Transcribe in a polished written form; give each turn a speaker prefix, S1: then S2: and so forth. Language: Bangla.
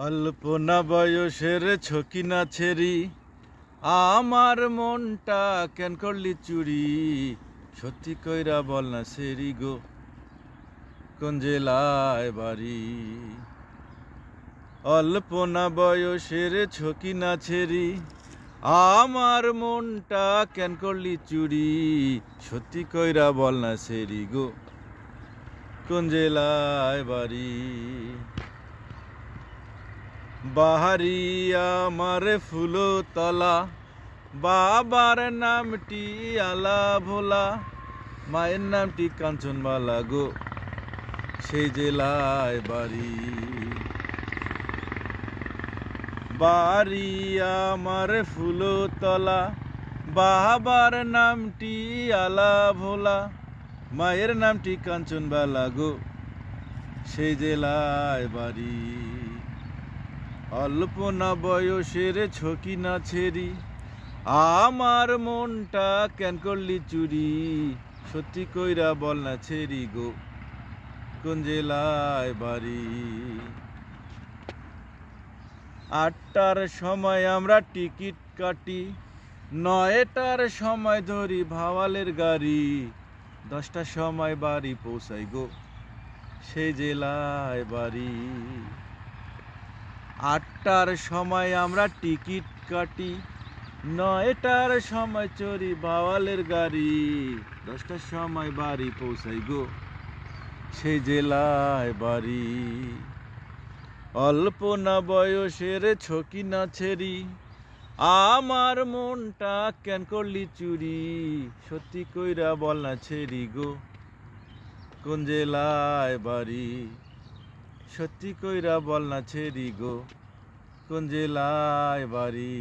S1: অল্প না বয়সের ছকি না ছেড়ি আমার মনটা কেন করলি চুরি। সত্যি কইরা বল না সেরি গো, কোন জেলায় বাড়ি। অল্প না বয়সের ছকি না ছেড়ি আমার মনটা কেন করলি চুরি। সত্যি কইরা বল না সেরি গো, কোন জেলায় বাড়ি। বাহারি আমার ফুলো তলা, বাবার নামটি আলা ভোলা, মায়ের নামটি কাঞ্চনবালা গো, সেই জেলায় বাড়ি। বাড়ি আমার ফুলো তলা, বাবার নামটি আলা ভোলা, মায়ের নামটি কাঞ্চনবালা গো, সেই জেলায় বাড়ি। অল্প না বয়সের ছকি না ছেড়ি আমার মনটা কেন করলি চুরি। সত্যি কইরা বল না ছেড়ি গো, কোন জেলায় বাড়ি। 8টার সময় আমরা টিকিট কাটি, 9টার সময় ধরি ভাওয়ালের গাড়ি, 10টার সময় বাড়ি পৌঁছাই গো, সেই জেলায় বাড়ি। 8টার সময় আমরা টিকিট কাটি, 9টার সময় চড়ি ভাওয়ালের গাড়ি, 10টার সময় বাড়ি পৌঁছাই গো, সেই জেলায় বাড়ি। অল্প না বয়সের ছকি না ছেড়ি আমার মনটা কেন করলি চুরি। সত্যি কইরা বল না ছেড়ি গো, কোন জেলায় বাড়ি। সত্যি কইরা বল না ছেড়ি গো, কোন জেলায় বাড়ি।